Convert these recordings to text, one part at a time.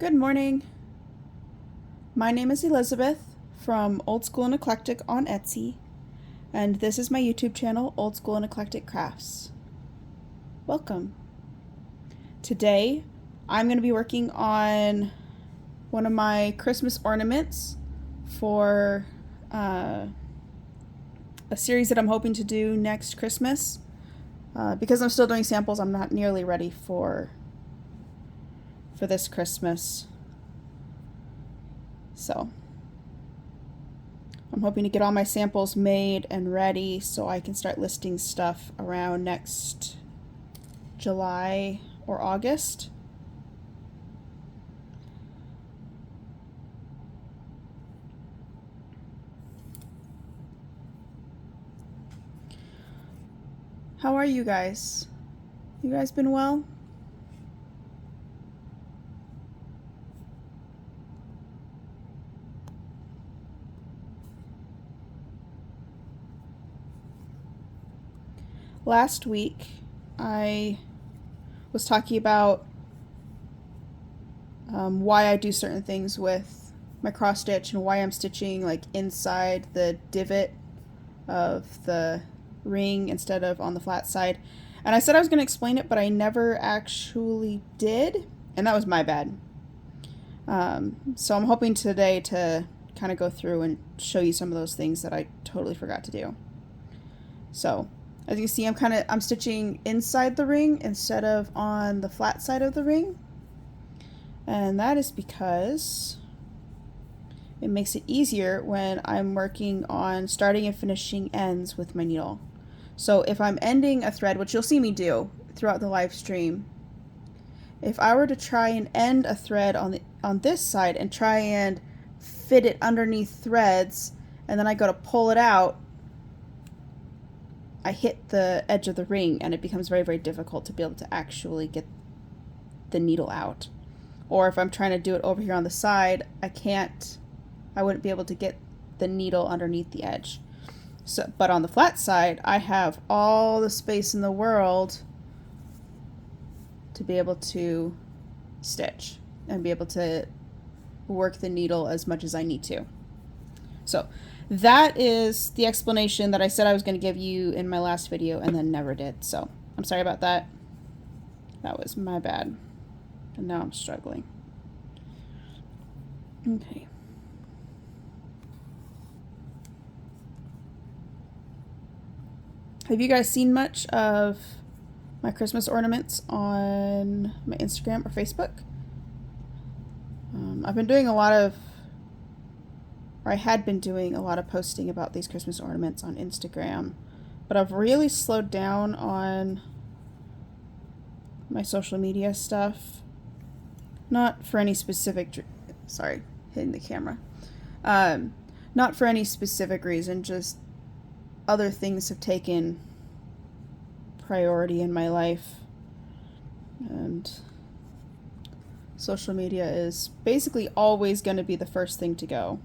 Good morning. My name is Elizabeth from Old School and Eclectic on Etsy, and this is my YouTube channel, Old School and Eclectic Crafts. Welcome. Today, I'm going to be working on one of my Christmas ornaments for a series that I'm hoping to do next Christmas. Because I'm still doing samples, I'm not nearly ready for this Christmas. So I'm hoping to get all my samples made and ready so I can start listing stuff around next July or August. How are you guys? You guys been well? Last week, I was talking about why I do certain things with my cross stitch and why I'm stitching like inside the divot of the ring instead of on the flat side. And I said I was going to explain it, but I never actually did, and that was my bad. So I'm hoping today to kind of go through and show you some of those things that I totally forgot to do. So as you can see, I'm stitching inside the ring instead of on the flat side of the ring. And that is because it makes it easier when I'm working on starting and finishing ends with my needle. So if I'm ending a thread, which you'll see me do throughout the live stream, if I were to try and end a thread on this side and try and fit it underneath threads, and then I go to pull it out, I hit the edge of the ring and it becomes very, very difficult to be able to actually get the needle out. Or if I'm trying to do it over here on the side, I wouldn't be able to get the needle underneath the edge. So, but on the flat side, I have all the space in the world to be able to stitch and be able to work the needle as much as I need to. So that is the explanation that I said I was going to give you in my last video and then never did. So I'm sorry about that. That was my bad. And now I'm struggling. Okay. Have you guys seen much of my Christmas ornaments on my Instagram or Facebook? I've been doing I had been doing a lot of posting about these Christmas ornaments on Instagram, but I've really slowed down on my social media stuff. Not for any specific, sorry, hitting the camera. Not for any specific reason, just other things have taken priority in my life, and social media is basically always going to be the first thing to go.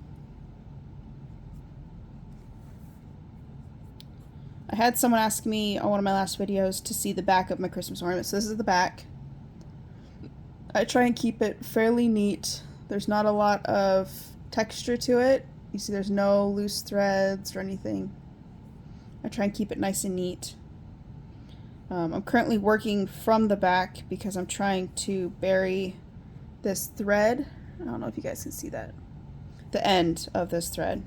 I had someone ask me on one of my last videos to see the back of my Christmas ornament. So this is the back. I try and keep it fairly neat. There's not a lot of texture to it. You see there's no loose threads or anything. I try and keep it nice and neat. I'm currently working from the back because I'm trying to bury this thread. I don't know if you guys can see that. The end of this thread.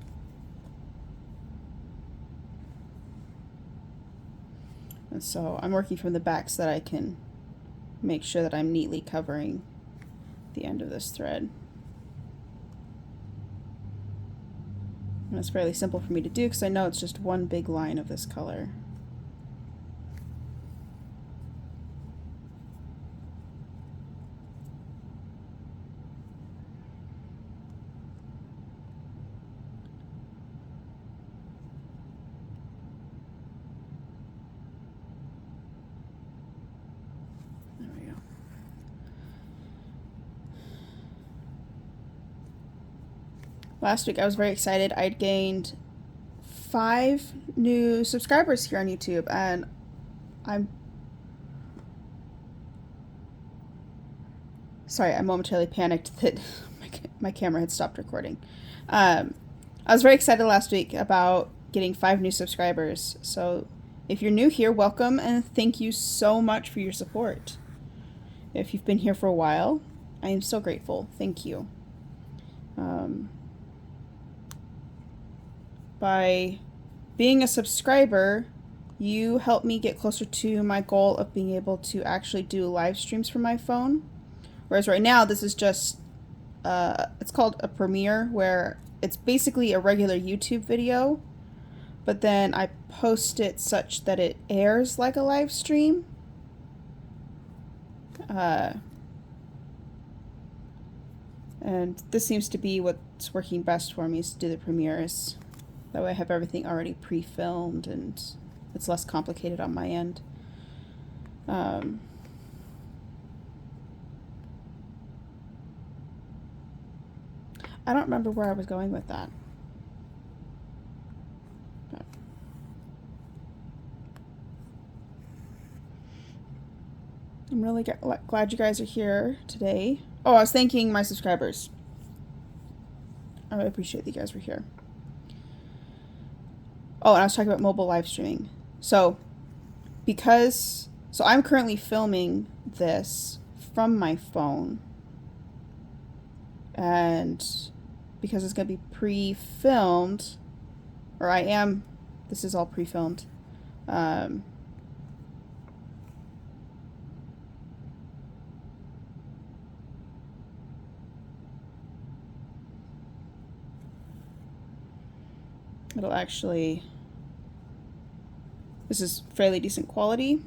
And so I'm working from the back so that I can make sure that I'm neatly covering the end of this thread. And it's fairly simple for me to do because I know it's just one big line of this color. Last week I was very excited. I'd gained 5 new subscribers here on YouTube, and I'm Sorry, I momentarily panicked that my camera had stopped recording. I was very excited last week about getting 5 new subscribers. So if you're new here, welcome and thank you so much for your support. If you've been here for a while, I am so grateful. Thank you. By being a subscriber, you help me get closer to my goal of being able to actually do live streams from my phone. Whereas right now, this is just, it's called a premiere, where it's basically a regular YouTube video, but then I post it such that it airs like a live stream. And this seems to be what's working best for me, is to do the premieres. That way I have everything already pre-filmed and it's less complicated on my end. I don't remember where I was going with that. But I'm really glad you guys are here today. Oh, I was thanking my subscribers. I really appreciate that you guys were here. Oh, and I was talking about mobile live streaming. So I'm currently filming this from my phone. And because it's going to be pre-filmed, this is all pre-filmed. It'll actually, this is fairly decent quality.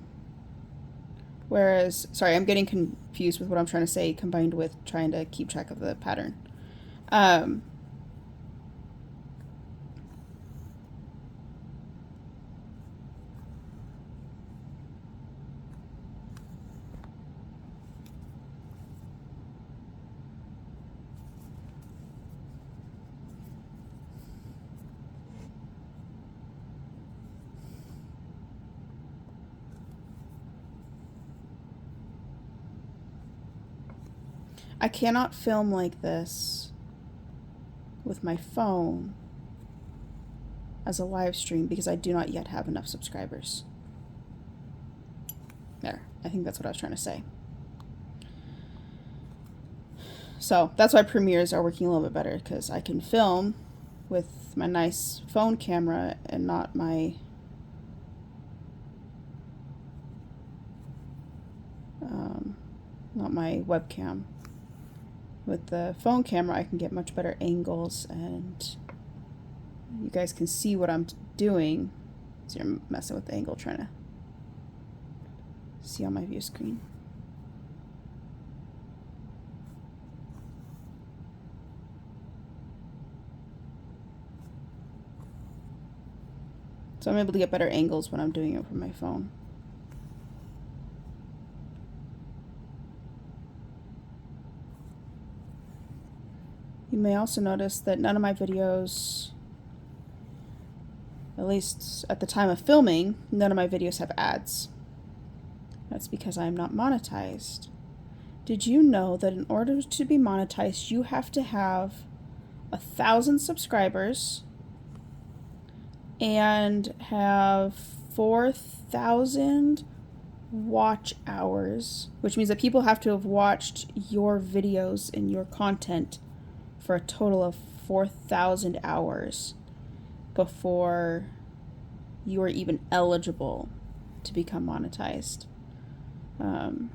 Whereas, sorry, I'm getting confused with what I'm trying to say, combined with trying to keep track of the pattern. I cannot film like this with my phone as a live stream because I do not yet have enough subscribers. There, I think that's what I was trying to say. So that's why premieres are working a little bit better, because I can film with my nice phone camera and not my webcam. With the phone camera, I can get much better angles, and you guys can see what I'm doing. So you're messing with the angle, trying to see on my view screen. So I'm able to get better angles when I'm doing it from my phone. You may also notice that none of my videos, at least at the time of filming, none of my videos have ads. That's because I'm not monetized. Did you know that in order to be monetized, you have to have 1,000 subscribers and have 4,000 watch hours, which means that people have to have watched your videos and your content for a total of 4,000 hours before you are even eligible to become monetized. And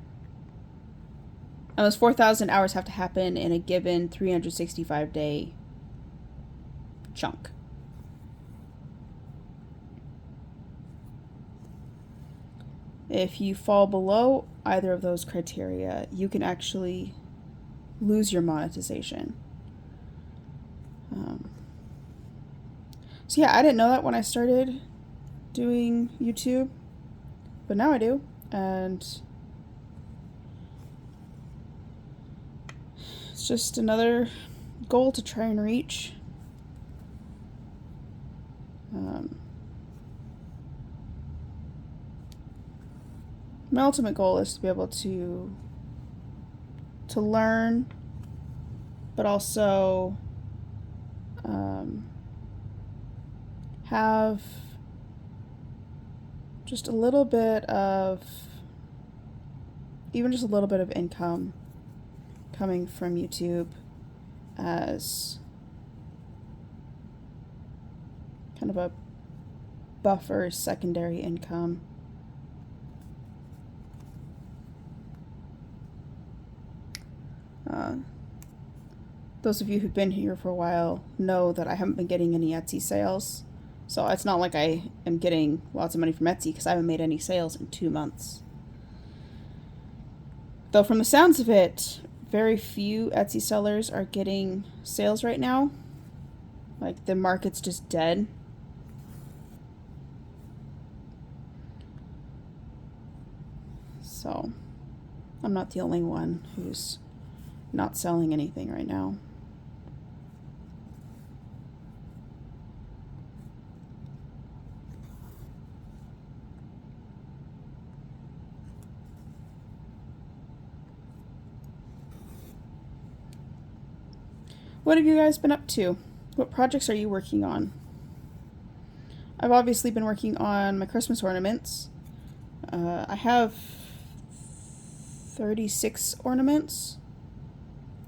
those 4,000 hours have to happen in a given 365-day chunk. If you fall below either of those criteria, you can actually lose your monetization. So yeah, I didn't know that when I started doing YouTube, but now I do, and it's just another goal to try and reach. My ultimate goal is to be able to to learn, but also have just a little bit of, even just a little bit of income coming from YouTube as kind of a buffer secondary income. Those of you who've been here for a while know that I haven't been getting any Etsy sales. So it's not like I am getting lots of money from Etsy because I haven't made any sales in 2 months. Though from the sounds of it, very few Etsy sellers are getting sales right now. Like, the market's just dead. So I'm not the only one who's not selling anything right now. What have you guys been up to? What projects are you working on? I've obviously been working on my Christmas ornaments. I have 36 ornaments,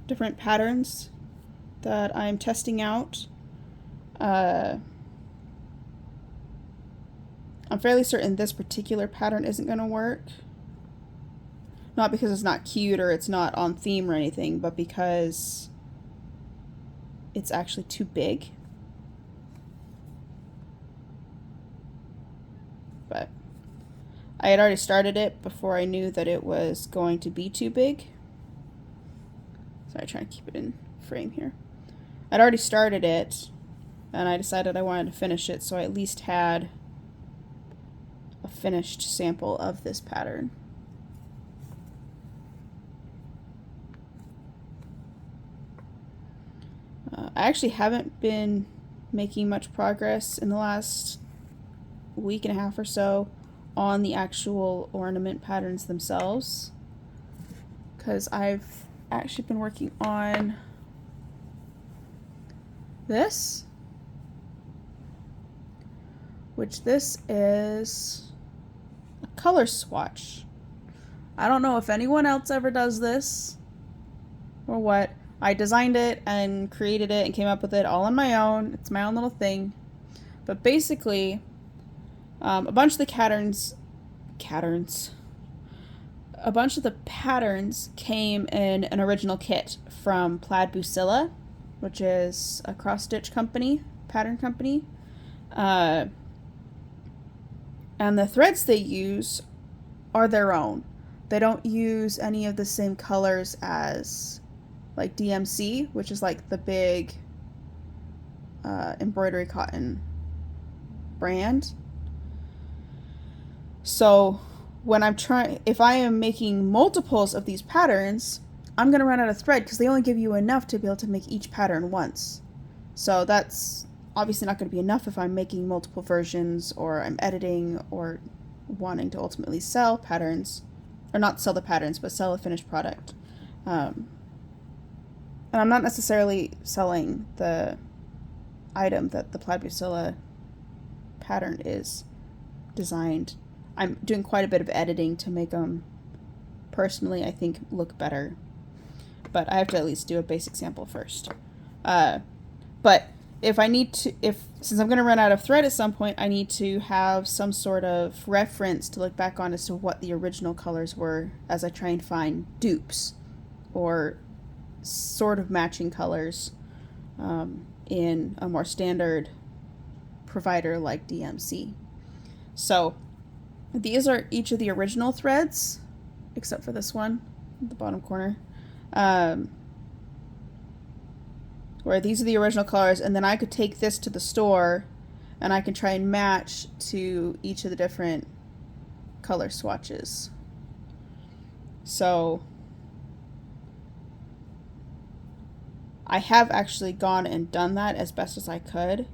different patterns that I'm testing out. I'm fairly certain this particular pattern isn't going to work. Not because it's not cute or it's not on theme or anything, but because it's actually too big. But I had already started it before I knew that it was going to be too big. Sorry, trying to keep it in frame here. I'd already started it, and I decided I wanted to finish it, so I at least had a finished sample of this pattern. I actually haven't been making much progress in the last week and a half or so on the actual ornament patterns themselves, because I've actually been working on this, which this is a color swatch. I don't know if anyone else ever does this or what. I designed it and created it and came up with it all on my own. It's my own little thing. But basically, a bunch of the patterns came in an original kit from Plaid Busilla, which is a cross-stitch company, pattern company. And the threads they use are their own. They don't use any of the same colors as like DMC, which is like the big embroidery cotton brand. So when if I am making multiples of these patterns, I'm going to run out of thread because they only give you enough to be able to make each pattern once. So that's obviously not going to be enough if I'm making multiple versions or I'm editing or wanting to ultimately sell patterns, or not sell the patterns, but sell a finished product. And I'm not necessarily selling the item that the Plaid Busilla pattern is designed. I'm doing quite a bit of editing to make them, personally, I think, look better. But I have to at least do a basic sample first. But if I need to, since I'm going to run out of thread at some point, I need to have some sort of reference to look back on as to what the original colors were as I try and find dupes or sort of matching colors in a more standard provider like DMC. So these are each of the original threads, except for this one at the bottom corner, where these are the original colors, and then I could take this to the store and I can try and match to each of the different color swatches. So I have actually gone and done that as best as I could.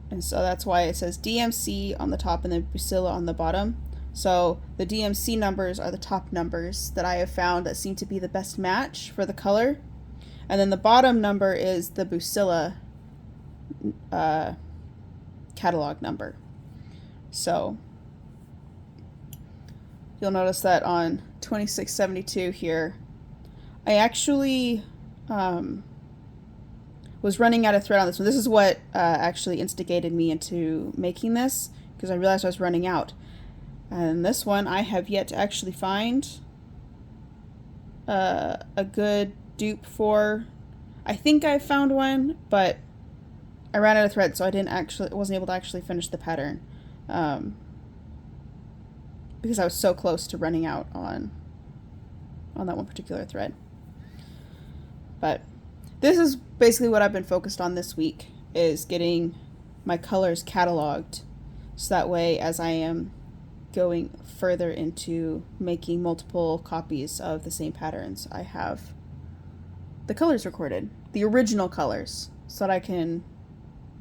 And so that's why it says DMC on the top and then Busilla on the bottom. So the DMC numbers are the top numbers that I have found that seem to be the best match for the color. And then the bottom number is the Busilla catalog number. So you'll notice that on 2672 here, I actually was running out of thread on this one. This is what actually instigated me into making this, because I realized I was running out. And this one I have yet to actually find a good dupe for. I think I found one, but I ran out of thread, so I wasn't able to actually finish the pattern, because I was so close to running out on that one particular thread. But this is basically what I've been focused on this week, is getting my colors cataloged, so that way as I am going further into making multiple copies of the same patterns, I have the colors recorded, the original colors, so that I can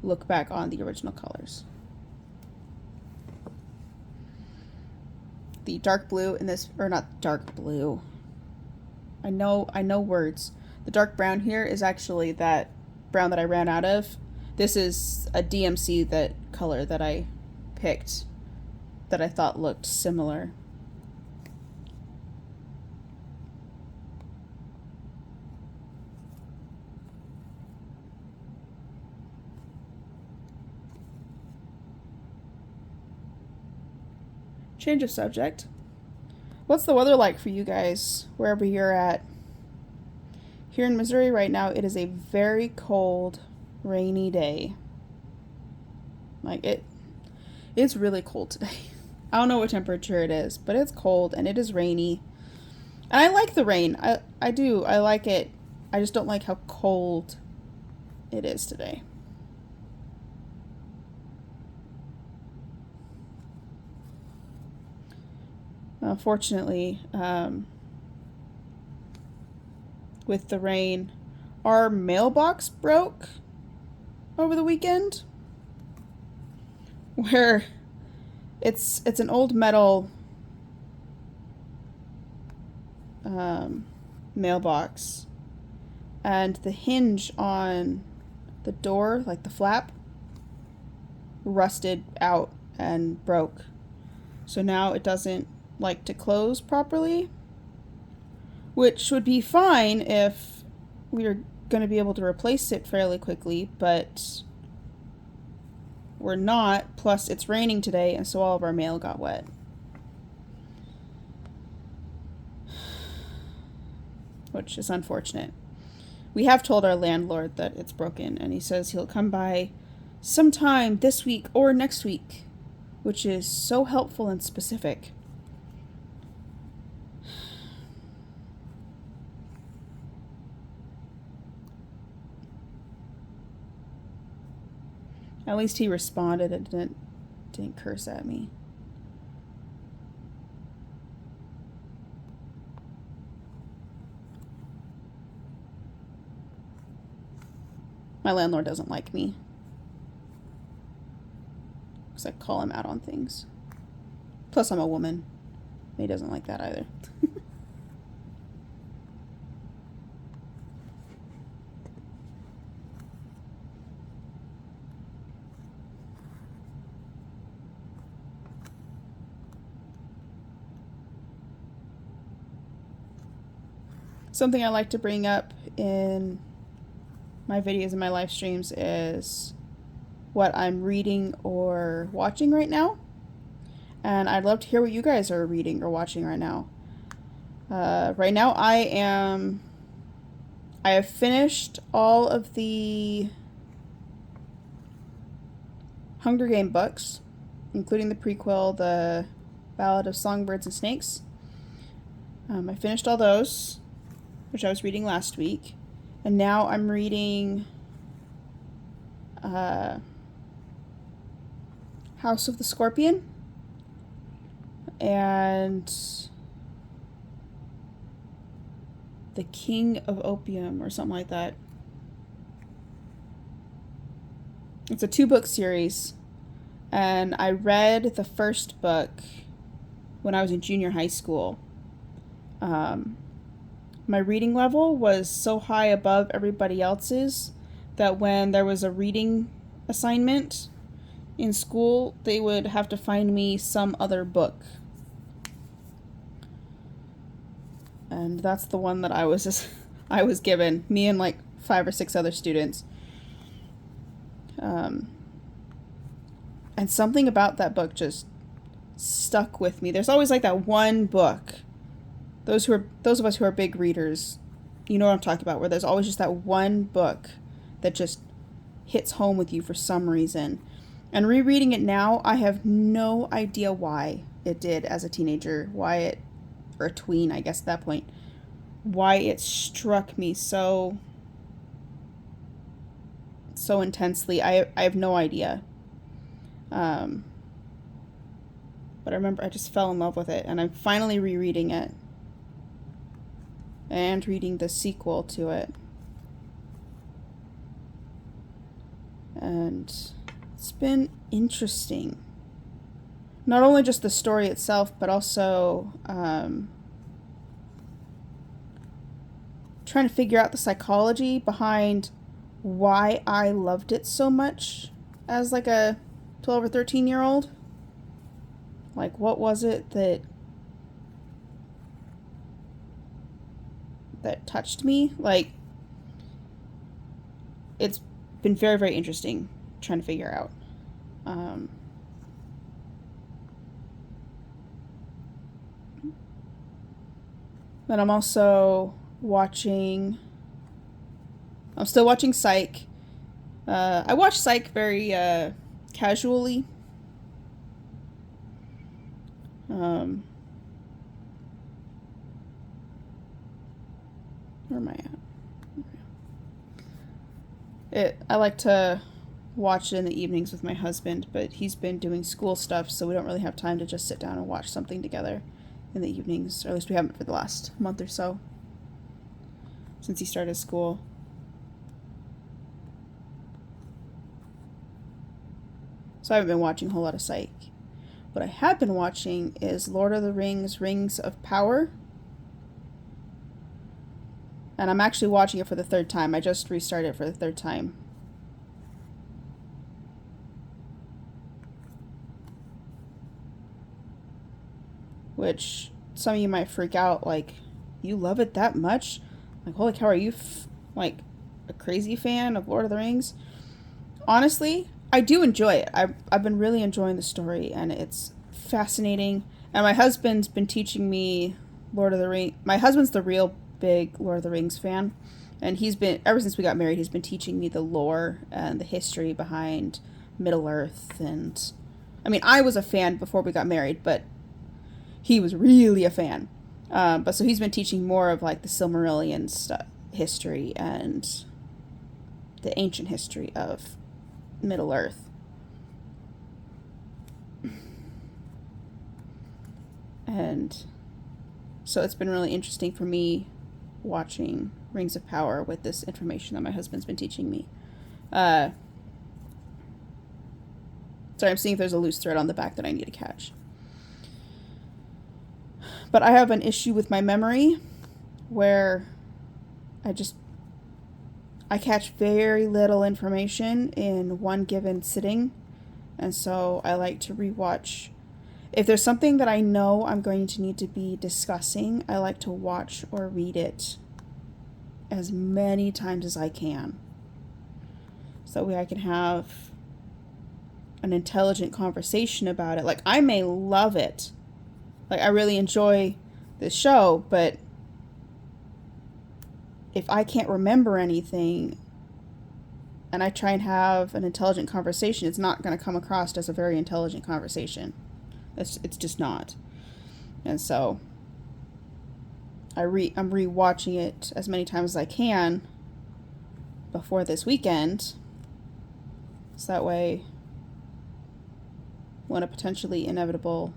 look back on the original colors. The dark blue in this, or not dark blue, I know words. The dark brown here is actually that brown that I ran out of. This is a DMC color that I picked that I thought looked similar. Change of subject. What's the weather like for you guys, wherever you're at? Here in Missouri right now, it is a very cold, rainy day. Like, it's really cold today. I don't know what temperature it is, but it's cold and it is rainy. And I like the rain. I do. I like it. I just don't like how cold it is today. Unfortunately, with the rain, our mailbox broke over the weekend, where it's an old metal mailbox, and the hinge on the door, like the flap, rusted out and broke. So now it doesn't like to close properly, which would be fine if we were going to be able to replace it fairly quickly, but we're not. Plus it's raining today, and so all of our mail got wet. Which is unfortunate. We have told our landlord that it's broken, and he says he'll come by sometime this week or next week, which is so helpful and specific. At least he responded and didn't curse at me. My landlord doesn't like me, because I call him out on things. Plus I'm a woman. He doesn't like that either. Something I like to bring up in my videos and my live streams is what I'm reading or watching right now. And I'd love to hear what you guys are reading or watching right now. Right now I have finished all of the Hunger Game books, including the prequel, the Ballad of Songbirds and Snakes. I finished all those, which I was reading last week. And now I'm reading House of the Scorpion and The King of Opium, or something like that. It's a 2-book series, and I read the first book when I was in junior high school. My reading level was so high above everybody else's that when there was a reading assignment in school, they would have to find me some other book. And that's the one that I was given, me and like 5 or 6 other students. And something about that book just stuck with me. There's always like that one book. Those of us who are big readers, you know what I'm talking about, where there's always just that one book that just hits home with you for some reason. And rereading it now, I have no idea why it did as a teenager, or a tween, I guess at that point, why it struck me so intensely. I have no idea. But I remember I just fell in love with it, and I'm finally rereading it and reading the sequel to it. And it's been interesting. Not only just the story itself, but also trying to figure out the psychology behind why I loved it so much as like a 12 or 13-year-old. Like, what was it that touched me? Like, it's been very, very interesting trying to figure out. But I'm also I'm still watching Psych. I watch Psych very casually. Where am I at? I like to watch it in the evenings with my husband, but he's been doing school stuff, so we don't really have time to just sit down and watch something together in the evenings, or at least we haven't for the last month or so, since he started school. So I haven't been watching a whole lot of Psych. What I have been watching is Lord of the Rings, Rings of Power. And I'm actually watching it for the 3rd time. I just restarted it for the 3rd time. Which some of you might freak out, like, you love it that much? Like, holy cow, are you like a crazy fan of Lord of the Rings? Honestly, I do enjoy it. I've been really enjoying the story, and it's fascinating. And my husband's been teaching me Lord of the Rings. My husband's the real big Lord of the Rings fan, and he's been, ever since we got married, he's been teaching me the lore and the history behind Middle-earth. And I mean, I was a fan before we got married, but he was really a fan. But so he's been teaching more of like the Silmarillion stuff, history, and the ancient history of Middle-earth. And so it's been really interesting for me watching Rings of Power with this information that my husband's been teaching me. Sorry, I'm seeing if there's a loose thread on the back that I need to catch. But I have an issue with my memory where I catch very little information in one given sitting. And so I like to rewatch. If there's something that I know I'm going to need to be discussing, I like to watch or read it as many times as I can. So that way I can have an intelligent conversation about it. Like, I may love it. Like, I really enjoy this show, but if I can't remember anything and I try and have an intelligent conversation, it's not going to come across as a very intelligent conversation. It's just not. And so I'm rewatching it as many times as I can before this weekend, so that way when a potentially inevitable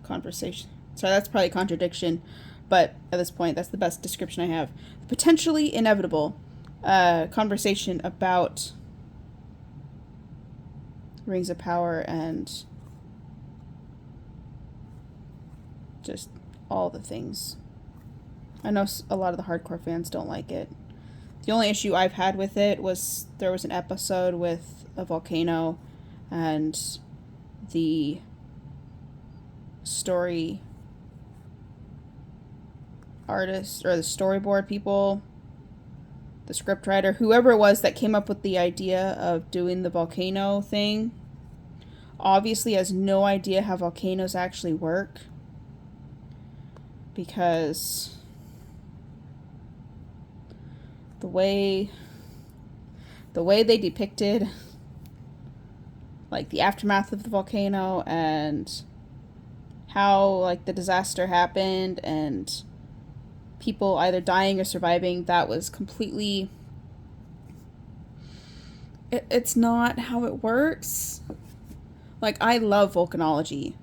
conversation, sorry, that's probably a contradiction, but at this point that's the best description I have, potentially inevitable conversation about Rings of Power and Just all the things. I know a lot of the hardcore fans don't like it. The only issue I've had with it was there was an episode with a volcano and the story artist or the storyboard people, the scriptwriter, whoever it was that came up with the idea of doing the volcano thing, obviously has no idea how volcanoes actually work, because the way they depicted like the aftermath of the volcano and how like the disaster happened and people either dying or surviving, that was completely it's not how it works. Like, I love volcanology.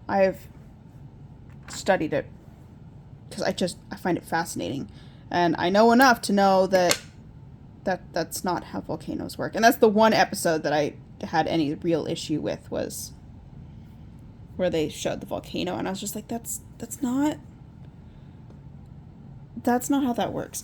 I've studied it because I find it fascinating, and I know enough to know that's not how volcanoes work. And that's the one episode that I had any real issue with, was where they showed the volcano, and I was just like, that's not how that works.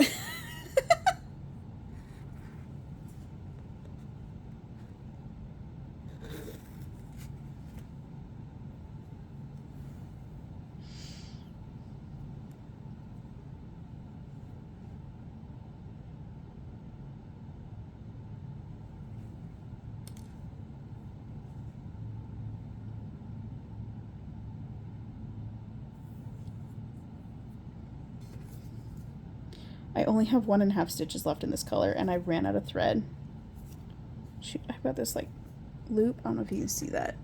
I only have 1.5 stitches left in this color, and I ran out of thread. Shoot, I've got this like loop. I don't know if you can see that,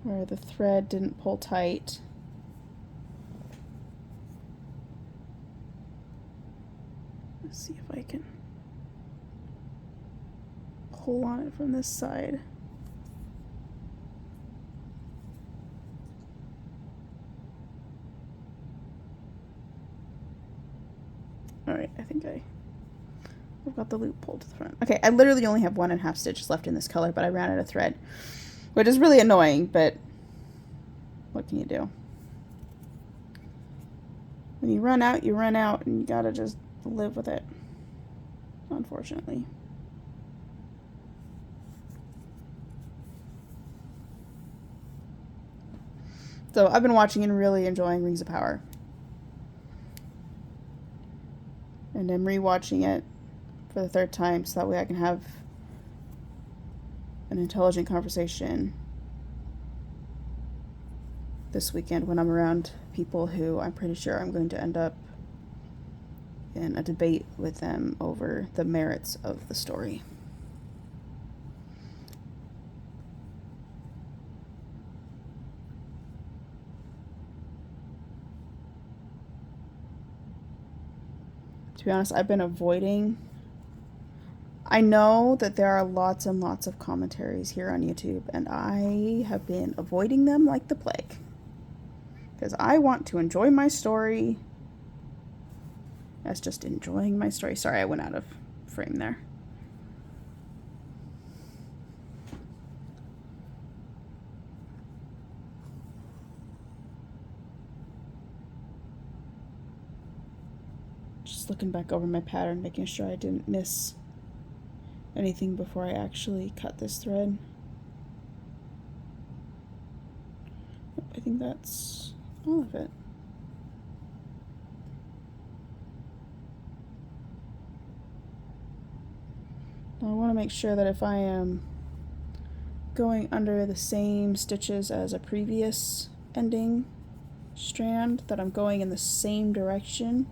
where the thread didn't pull tight. Let's see if I can pull on it from this side. Alright, I think I've got the loop pulled to the front. Okay, I literally only have 1.5 stitches left in this color, but I ran out of thread, which is really annoying, but what can you do? When you run out, and you gotta just live with it, unfortunately. So I've been watching and really enjoying Rings of Power. And I'm rewatching it for the 3rd time so that way I can have an intelligent conversation this weekend when I'm around people who I'm pretty sure I'm going to end up in a debate with them over the merits of the story. To be honest, I've been avoiding. I know that there are lots and lots of commentaries here on YouTube, and I have been avoiding them like the plague. Because I want to enjoy my story as just enjoying my story. Sorry, I went out of frame there. Just looking back over my pattern, making sure I didn't miss anything before I actually cut this thread. I think that's all of it. Now I want to make sure that if I am going under the same stitches as a previous ending strand, that I'm going in the same direction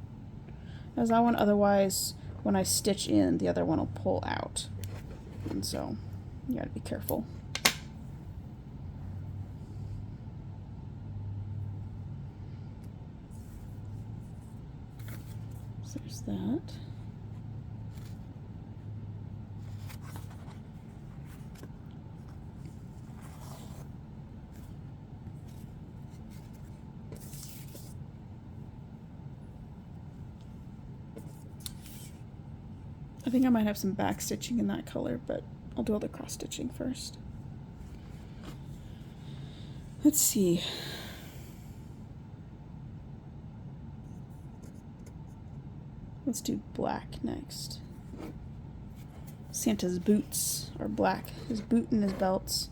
as that one. Otherwise, when I stitch in, the other one will pull out. And so you gotta be careful. So there's that. I think I might have some back stitching in that color, but I'll do all the cross stitching first. Let's see. Let's do black next. Santa's boots are black. His boot and his belts.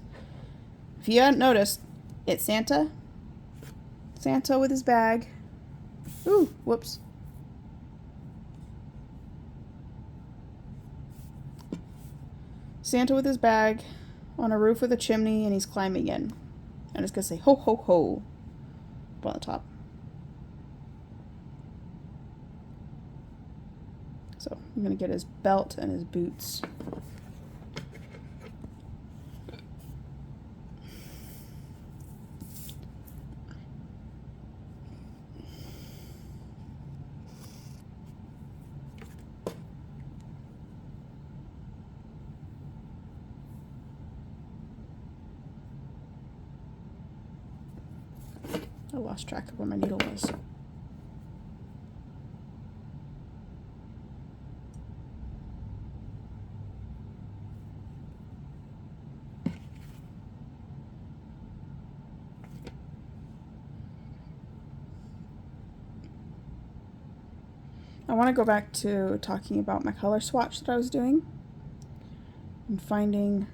If you hadn't noticed, it's Santa. Santa with his bag. Ooh, whoops. Santa with his bag on a roof with a chimney, and he's climbing in. And it's gonna say ho ho ho up on the top. So I'm gonna get his belt and his boots. I lost track of where my needle was. I want to go back to talking about my color swatch that I was doing and finding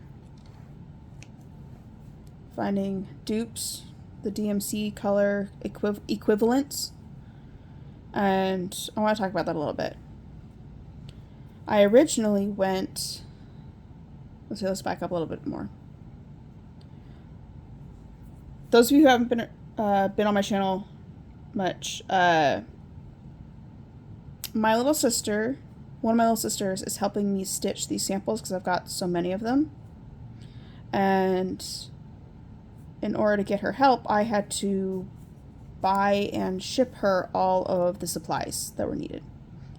dupes, the DMC color equivalents, and I want to talk about that a little bit. I originally went, let's back up a little bit more. Those of you who haven't been on my channel much, one of my little sisters is helping me stitch these samples because I've got so many of them, and in order to get her help, I had to buy and ship her all of the supplies that were needed,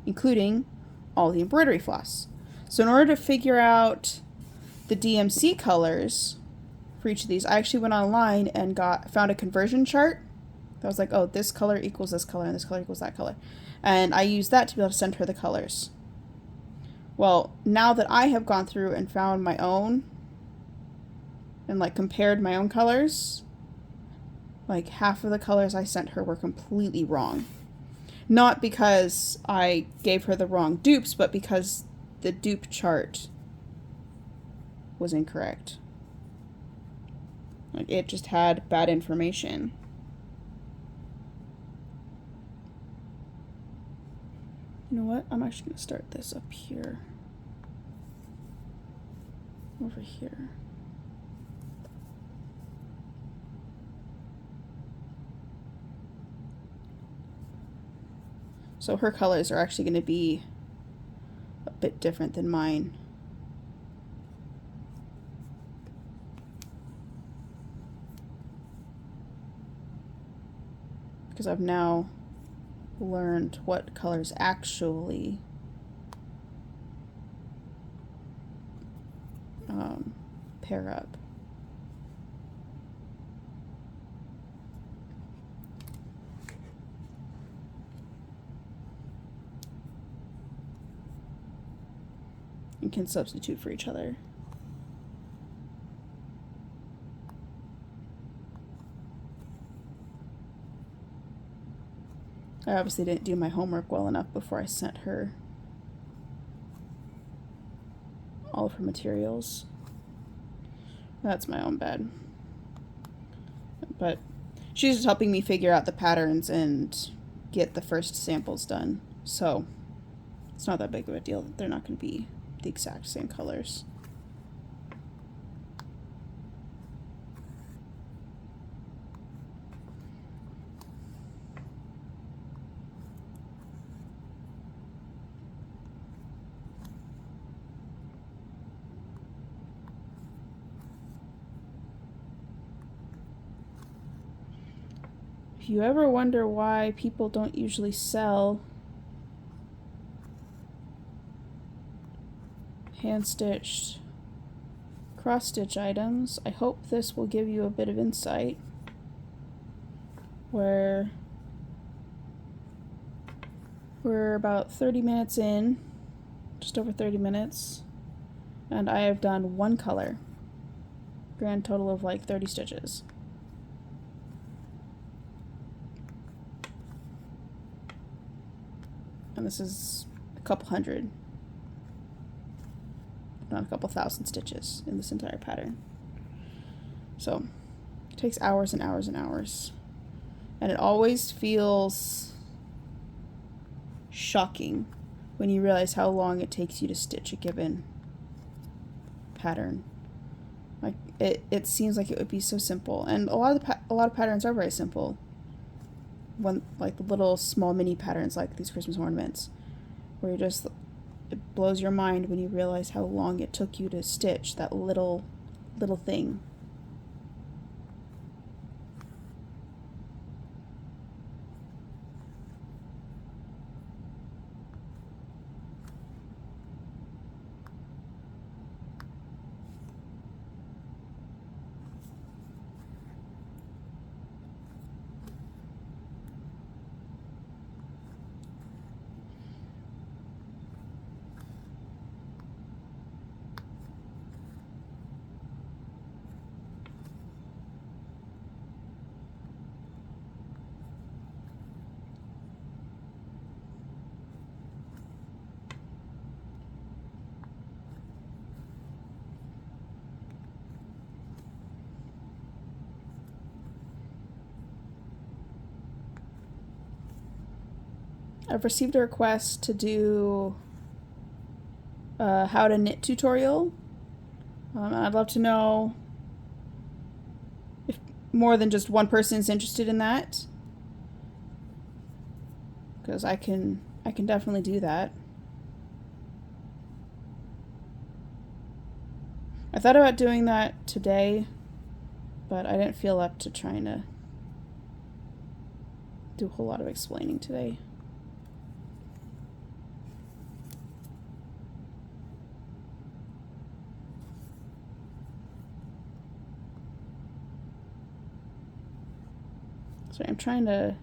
including all the embroidery floss. So in order to figure out the DMC colors for each of these, I actually went online and found a conversion chart that was like, oh, this color equals this color and this color equals that color. And I used that to be able to send her the colors. Well, now that I have gone through and found my own and like compared my own colors, like half of the colors I sent her were completely wrong. Not because I gave her the wrong dupes, but because the dupe chart was incorrect. Like it just had bad information. You know what? I'm actually going to start this up here. Over here. So her colors are actually going to be a bit different than mine. Because I've now learned what colors actually pair up. And can substitute for each other. I obviously didn't do my homework well enough before I sent her all of her materials. That's my own bad. But she's just helping me figure out the patterns and get the first samples done. So it's not that big of a deal that they're not going to be the exact same colors. If you ever wonder why people don't usually sell hand-stitched cross-stitch items, I hope this will give you a bit of insight. Where we're about 30 minutes in, just over 30 minutes, and I have done one color. Grand total of like 30 stitches. And this is a couple hundred, not a couple thousand stitches in this entire pattern. So it takes hours and hours and hours. And it always feels shocking when you realize how long it takes you to stitch a given pattern. Like it seems like it would be so simple, and a lot of patterns are very simple. One, like the little small mini patterns like these Christmas ornaments, where it blows your mind when you realize how long it took you to stitch that little thing. I've received a request to do a how to knit tutorial. I'd love to know if more than just one person is interested in that, because I can definitely do that. I thought about doing that today, but I didn't feel up to trying to do a whole lot of explaining today. So I'm trying to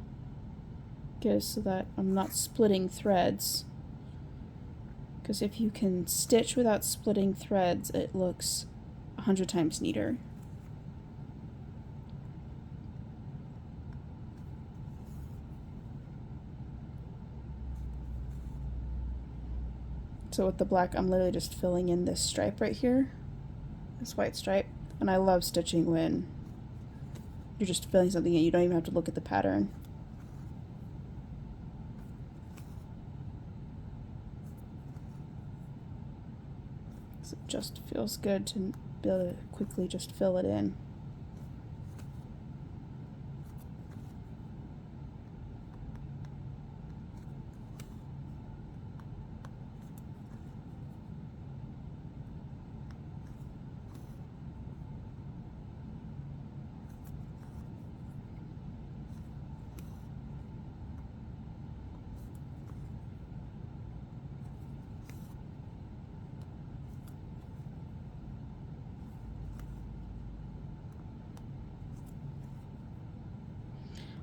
get it so that I'm not splitting threads. Because if you can stitch without splitting threads, it looks 100 times neater. So with the black, I'm literally just filling in this stripe right here, this white stripe. And I love stitching when you're just filling something in. You don't even have to look at the pattern. So it just feels good to be able to quickly just fill it in.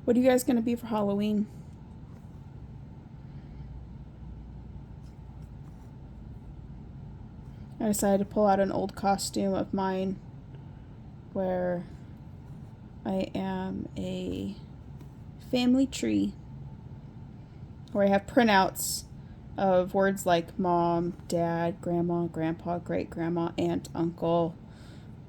What are you guys going to be for Halloween? I decided to pull out an old costume of mine where I am a family tree, where I have printouts of words like mom, dad, grandma, grandpa, great-grandma, aunt, uncle,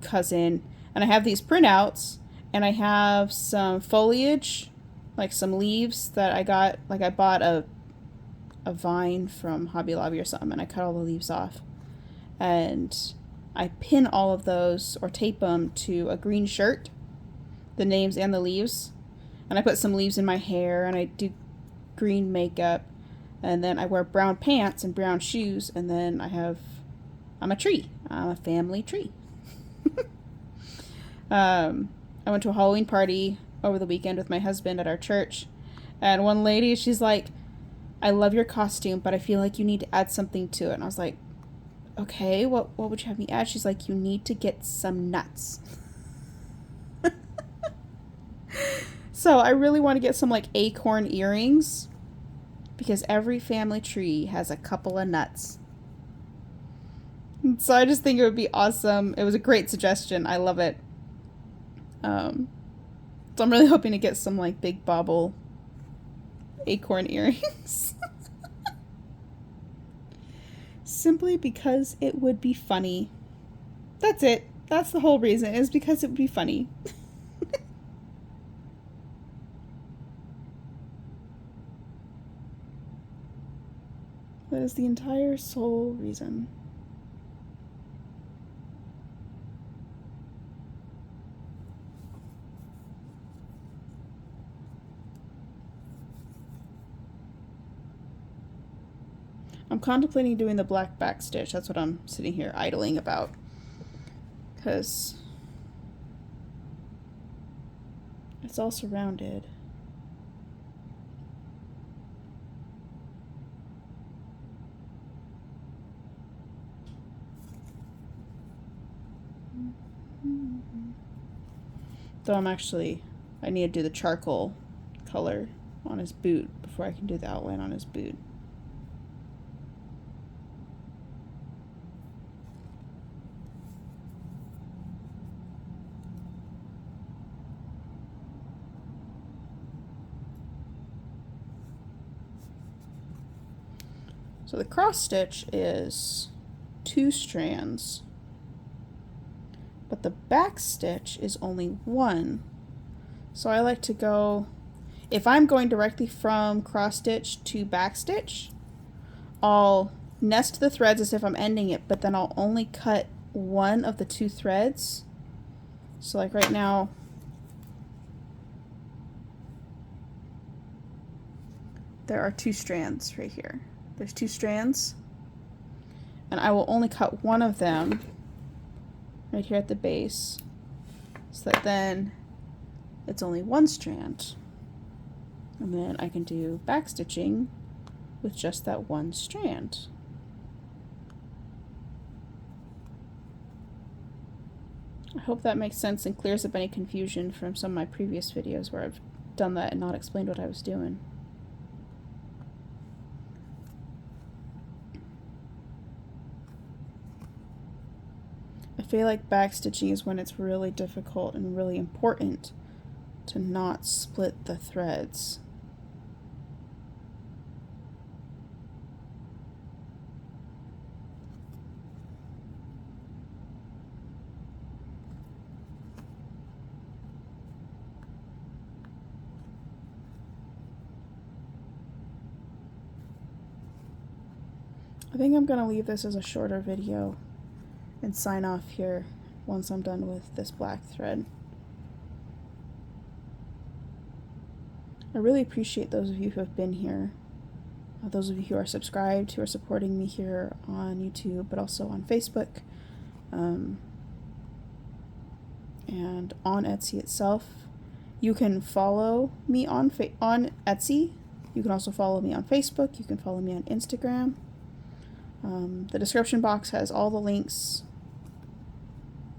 cousin, and I have these printouts. And I have some foliage, like some leaves that I got, like I bought a vine from Hobby Lobby or something, and I cut all the leaves off. And I pin all of those or tape them to a green shirt, the names and the leaves. And I put some leaves in my hair, and I do green makeup. And then I wear brown pants and brown shoes, and then I'm a tree. I'm a family tree. I went to a Halloween party over the weekend with my husband at our church, and one lady, she's like, I love your costume, but I feel like you need to add something to it. And I was like, okay, what would you have me add? She's like, you need to get some nuts. So I really want to get some like acorn earrings, because every family tree has a couple of nuts. So I just think it would be awesome. It was a great suggestion. I love it. So I'm really hoping to get some like big bobble acorn earrings. Simply because it would be funny. That's it. That's the whole reason, is because it would be funny. That is the entire sole reason. I'm contemplating doing the black back stitch. That's what I'm sitting here idling about. Because it's all surrounded. Though I need to do the charcoal color on his boot before I can do the outline on his boot. So the cross stitch is 2 strands, but the back stitch is only 1. So I like to go, if I'm going directly from cross stitch to back stitch, I'll nest the threads as if I'm ending it, but then I'll only cut one of the 2 threads. So like right now, there are 2 strands right here. There's 2 strands, and I will only cut one of them right here at the base, so that then it's only 1 strand. And then I can do back stitching with just that 1 strand. I hope that makes sense and clears up any confusion from some of my previous videos where I've done that and not explained what I was doing. I feel like backstitching is when it's really difficult and really important to not split the threads. I think I'm going to leave this as a shorter video and sign off here once I'm done with this black thread. I really appreciate those of you who have been here, those of you who are subscribed, who are supporting me here on YouTube, but also on Facebook, and on Etsy itself. You can follow me on Etsy. You can also follow me on Facebook. You can follow me on Instagram. The description box has all the links.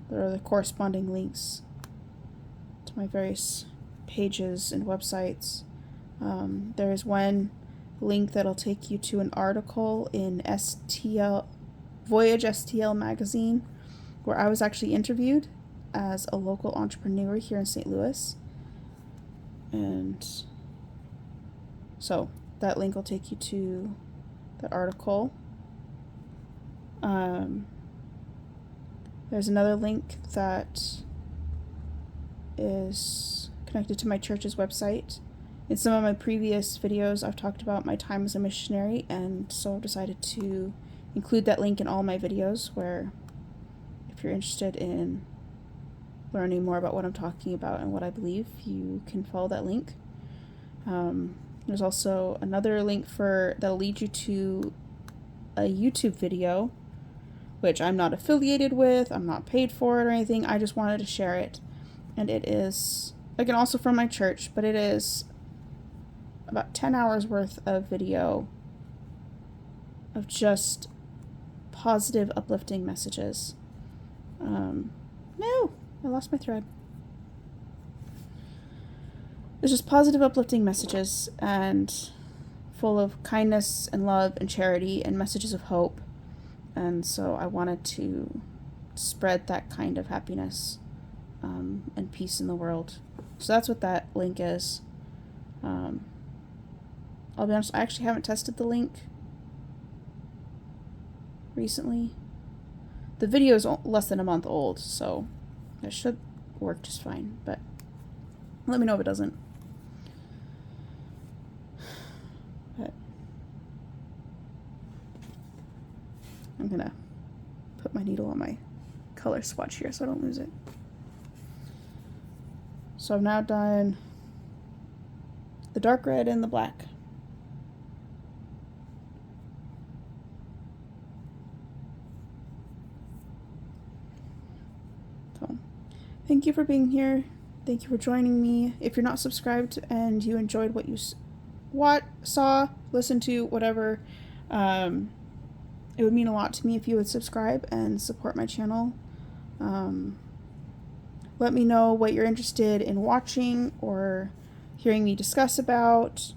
There are the corresponding links to my various pages and websites. There is one link that'll take you to an article in Voyage STL magazine, where I was actually interviewed as a local entrepreneur here in St. Louis. And so that link will take you to that article. There's another link that is connected to my church's website. In some of my previous videos, I've talked about my time as a missionary, and so I've decided to include that link in all my videos, where if you're interested in learning more about what I'm talking about and what I believe, you can follow that link. There's also another link that'll lead you to a YouTube video, which I'm not affiliated with, I'm not paid for it or anything, I just wanted to share it. And it is, again, also from my church, but it is about 10 hours worth of video of just positive, uplifting messages. No, I lost my thread. It's just positive, uplifting messages, and full of kindness and love and charity and messages of hope. And so I wanted to spread that kind of happiness and peace in the world. So that's what that link is. I'll be honest, I actually haven't tested the link. recently. The video is less than a month old, so it should work just fine, but let me know if it doesn't. But I'm gonna put my needle on my color swatch here so I don't lose it. So I've now done the dark red and the black. So thank you for being here. Thank you for joining me. If you're not subscribed and you enjoyed what you saw, listened to, whatever, it would mean a lot to me if you would subscribe and support my channel. Let me know what you're interested in watching or hearing me discuss about.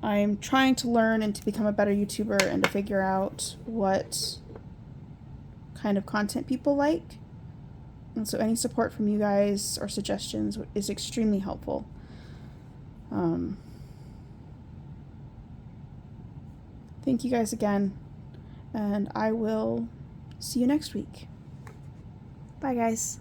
I'm trying to learn and to become a better YouTuber and to figure out what kind of content people like. And so any support from you guys or suggestions is extremely helpful. Thank you guys again, and I will see you next week. Bye, guys.